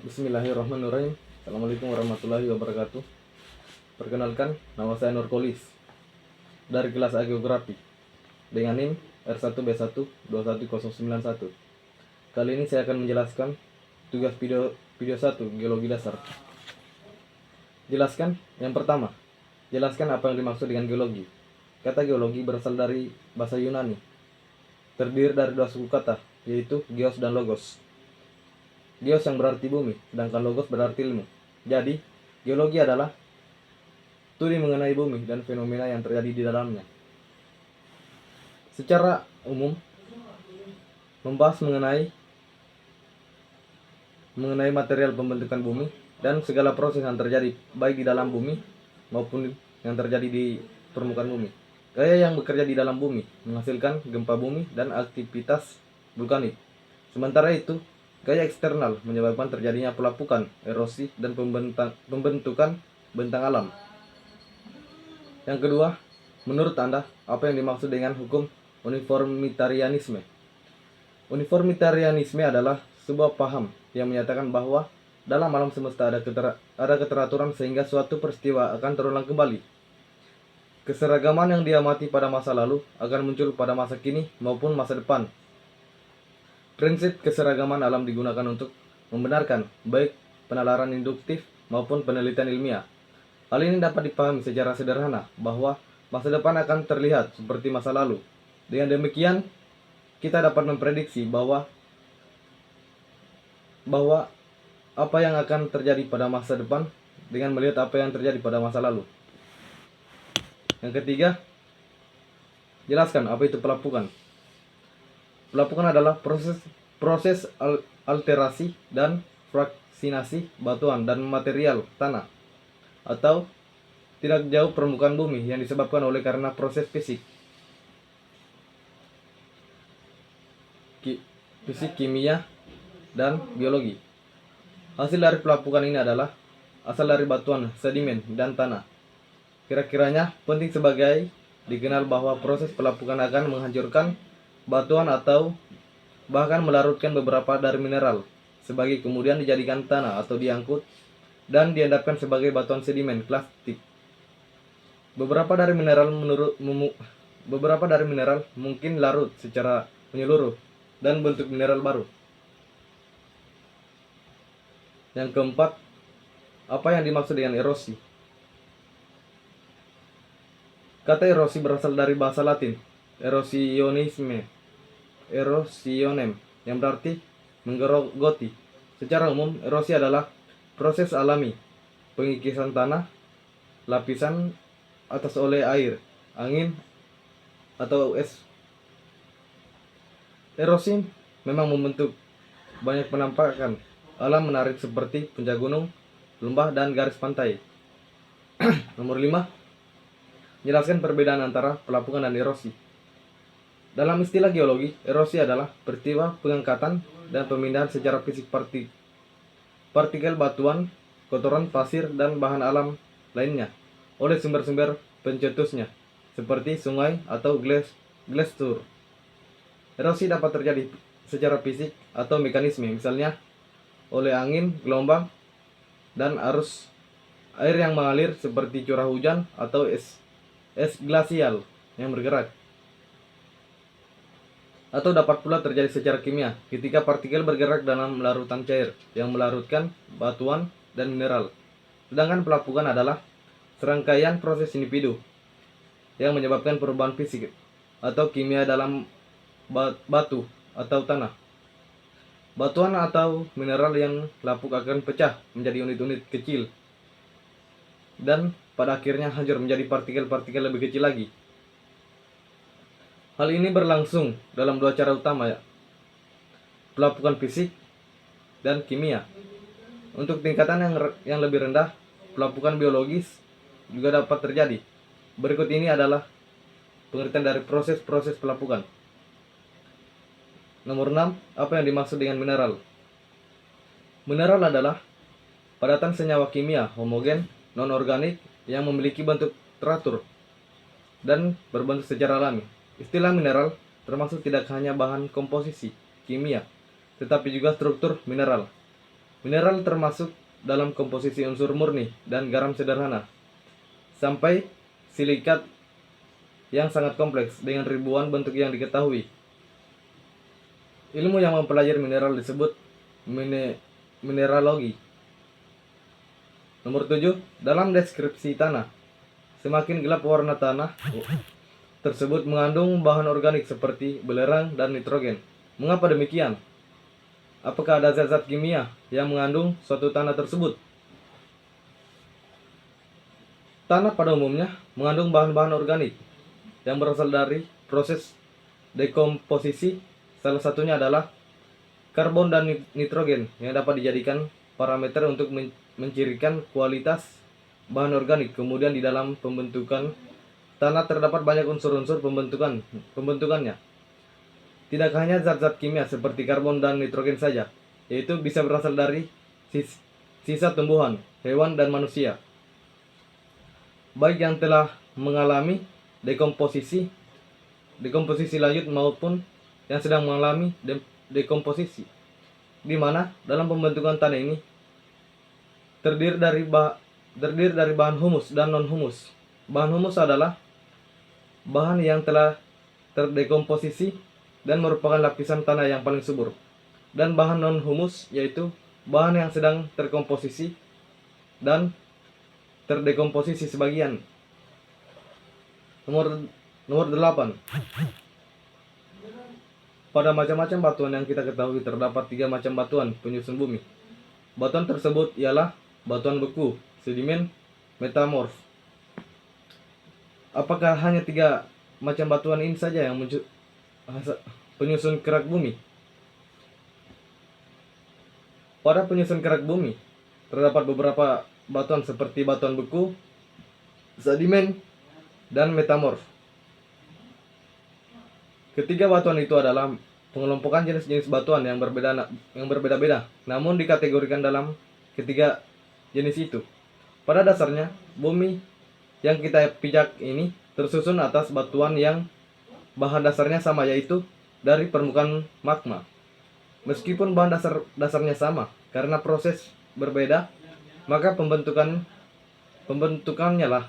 Bismillahirrahmanirrahim. Assalamualaikum warahmatullahi wabarakatuh. Perkenalkan, nama saya Nurkolis dari kelas A Geografi dengan NIM R1B1 21091. Kali ini saya akan menjelaskan tugas video 1 Geologi Dasar. Yang pertama, jelaskan apa yang dimaksud dengan geologi. Kata geologi berasal dari bahasa Yunani, terdiri dari dua suku kata, yaitu geos dan logos. Geos yang berarti bumi, sedangkan logos berarti ilmu. Jadi, geologi adalah studi mengenai bumi dan fenomena yang terjadi di dalamnya. Secara umum, membahas mengenai material pembentukan bumi dan segala proses yang terjadi baik di dalam bumi maupun yang terjadi di permukaan bumi. Gaya yang bekerja di dalam bumi menghasilkan gempa bumi dan aktivitas vulkanik. Sementara itu, gaya eksternal menyebabkan terjadinya pelapukan, erosi, dan pembentukan bentang alam. Yang kedua, menurut Anda, apa yang dimaksud dengan hukum uniformitarianisme? Uniformitarianisme adalah sebuah paham yang menyatakan bahwa dalam alam semesta ada keteraturan sehingga suatu peristiwa akan terulang kembali. Keseragaman yang diamati pada masa lalu akan muncul pada masa kini maupun masa depan. Prinsip keseragaman alam digunakan untuk membenarkan baik penalaran induktif maupun penelitian ilmiah. Hal ini dapat dipahami secara sederhana bahwa masa depan akan terlihat seperti masa lalu. Dengan demikian, kita dapat memprediksi bahwa apa yang akan terjadi pada masa depan dengan melihat apa yang terjadi pada masa lalu. Yang ketiga, jelaskan apa itu pelapukan. Pelapukan adalah proses alterasi dan fraksinasi batuan dan material tanah atau tidak jauh permukaan bumi yang disebabkan oleh karena proses fisik, kimia, dan biologi. Hasil dari pelapukan ini adalah asal dari batuan, sedimen, dan tanah. Kira-kiranya penting sebagai dikenal bahwa proses pelapukan akan menghancurkan batuan atau bahkan melarutkan beberapa dari mineral sebagai kemudian dijadikan tanah atau diangkut dan diendapkan sebagai batuan sedimen plastik. Beberapa dari mineral mungkin larut secara menyeluruh dan bentuk mineral baru. Yang keempat, apa yang dimaksud dengan erosi? Kata erosi berasal dari bahasa Latin erosionem, yang berarti menggerogoti. Secara umum, erosi adalah proses alami pengikisan tanah, lapisan atas oleh air, angin, atau es. Erosi memang membentuk banyak penampakan alam menarik seperti puncak gunung, lembah, dan garis pantai. Nomor 5, jelaskan perbedaan antara pelapukan dan erosi. Dalam istilah geologi, erosi adalah peristiwa pengangkatan dan pemindahan secara fisik partikel batuan, kotoran, pasir, dan bahan alam lainnya oleh sumber-sumber pencetusnya, seperti sungai atau gletsur. Erosi dapat terjadi secara fisik atau mekanisme, misalnya oleh angin, gelombang, dan arus air yang mengalir seperti curah hujan atau es glasial yang bergerak. Atau dapat pula terjadi secara kimia ketika partikel bergerak dalam larutan cair yang melarutkan batuan dan mineral. Sedangkan pelapukan adalah serangkaian proses individu yang menyebabkan perubahan fisik atau kimia dalam batu atau tanah. Batuan atau mineral yang lapuk akan pecah menjadi unit-unit kecil dan pada akhirnya hancur menjadi partikel-partikel lebih kecil lagi. Hal ini berlangsung dalam dua cara utama, pelapukan fisik dan kimia. Untuk tingkatan yang lebih rendah, pelapukan biologis juga dapat terjadi. Berikut ini adalah pengertian dari proses-proses pelapukan. Nomor 6, apa yang dimaksud dengan mineral? Mineral adalah padatan senyawa kimia homogen non-organik yang memiliki bentuk teratur dan berbentuk secara alami. Istilah mineral termasuk tidak hanya bahan komposisi kimia, tetapi juga struktur mineral. Mineral termasuk dalam komposisi unsur murni dan garam sederhana, sampai silikat yang sangat kompleks dengan ribuan bentuk yang diketahui. Ilmu yang mempelajari mineral disebut mineralogi. Nomor 7, dalam deskripsi tanah. Semakin gelap warna tanah tersebut mengandung bahan organik seperti belerang dan nitrogen. Mengapa demikian? Apakah ada zat-zat kimia yang mengandung suatu tanah tersebut? Tanah pada umumnya mengandung bahan-bahan organik yang berasal dari proses dekomposisi. Salah satunya adalah karbon dan nitrogen yang dapat dijadikan parameter untuk mencirikan kualitas bahan organik. Kemudian di dalam pembentukan tanah terdapat banyak unsur-unsur pembentukannya. Tidak hanya zat-zat kimia seperti karbon dan nitrogen saja, yaitu bisa berasal dari sisa tumbuhan, hewan, dan manusia, baik yang telah mengalami dekomposisi lanjut maupun yang sedang mengalami dekomposisi, di mana dalam pembentukan tanah ini terdiri dari bahan humus dan non-humus. Bahan humus adalah bahan yang telah terdekomposisi dan merupakan lapisan tanah yang paling subur. Dan bahan non-humus yaitu bahan yang sedang terkomposisi dan terdekomposisi sebagian. Nomor 8. Pada macam-macam batuan yang kita ketahui terdapat 3 macam batuan penyusun bumi. Batuan tersebut ialah batuan beku, sedimen, metamorf. Apakah hanya 3 macam batuan ini saja yang penyusun kerak bumi? Pada penyusun kerak bumi terdapat beberapa batuan seperti batuan beku, sedimen, dan metamorf. Ketiga batuan itu adalah pengelompokan jenis-jenis batuan yang berbeda-beda, namun dikategorikan dalam ketiga jenis itu. Pada dasarnya, bumi yang kita pijak ini tersusun atas batuan yang bahan dasarnya sama, yaitu dari permukaan magma. Meskipun bahan dasarnya sama, karena proses berbeda, maka pembentukannya lah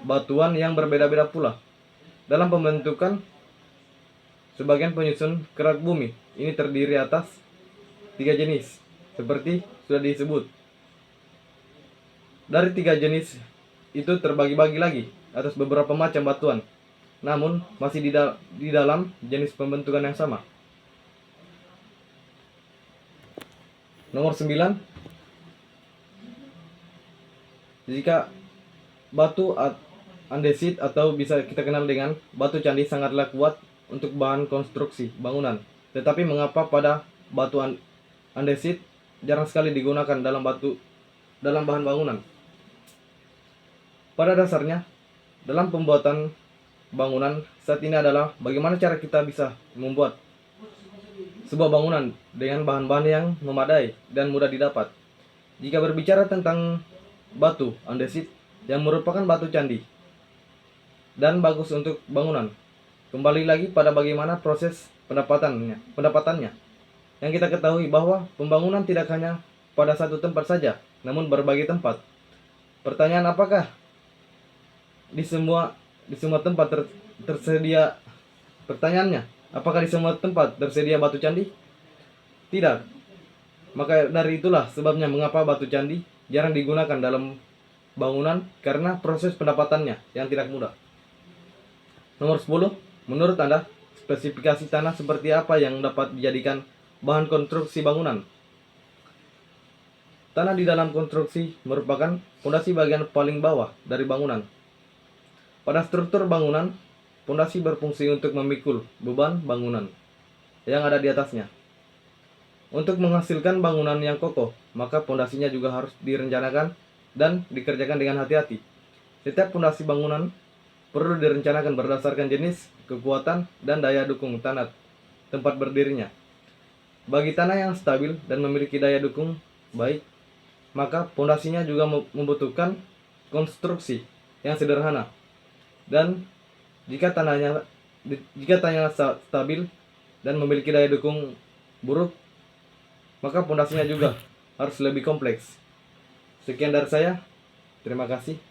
batuan yang berbeda-beda pula. Dalam pembentukan sebagian penyusun kerak bumi ini terdiri atas 3 jenis, seperti sudah disebut. Dari 3 jenis itu terbagi-bagi lagi atas beberapa macam batuan, namun masih di dalam jenis pembentukan yang sama. Nomor 9. Jika batu andesit atau bisa kita kenal dengan batu candi sangatlah kuat untuk bahan konstruksi bangunan. Tetapi mengapa pada batu andesit jarang sekali digunakan dalam bahan bangunan? Pada dasarnya, dalam pembuatan bangunan saat ini adalah bagaimana cara kita bisa membuat sebuah bangunan dengan bahan-bahan yang memadai dan mudah didapat. Jika berbicara tentang batu andesit yang merupakan batu candi dan bagus untuk bangunan, kembali lagi pada bagaimana proses pendapatannya. Yang kita ketahui bahwa pembangunan tidak hanya pada satu tempat saja, namun berbagai tempat. Pertanyaan, apakah di semua tempat tersedia? Pertanyaannya, apakah di semua tempat tersedia batu candi? Tidak. Maka dari itulah sebabnya mengapa batu candi jarang digunakan dalam bangunan, karena proses pendapatannya yang tidak mudah. Nomor 10. Menurut Anda, spesifikasi tanah seperti apa yang dapat dijadikan bahan konstruksi bangunan? Tanah di dalam konstruksi merupakan fondasi bagian paling bawah dari bangunan. Pada struktur bangunan, fondasi berfungsi untuk memikul beban bangunan yang ada di atasnya. Untuk menghasilkan bangunan yang kokoh, maka fondasinya juga harus direncanakan dan dikerjakan dengan hati-hati. Setiap fondasi bangunan perlu direncanakan berdasarkan jenis, kekuatan, dan daya dukung tanah tempat berdirinya. Bagi tanah yang stabil dan memiliki daya dukung baik, maka fondasinya juga membutuhkan konstruksi yang sederhana. Dan jika tanahnya stabil dan memiliki daya dukung buruk, maka pondasinya juga harus lebih kompleks. Sekian dari saya. Terima kasih.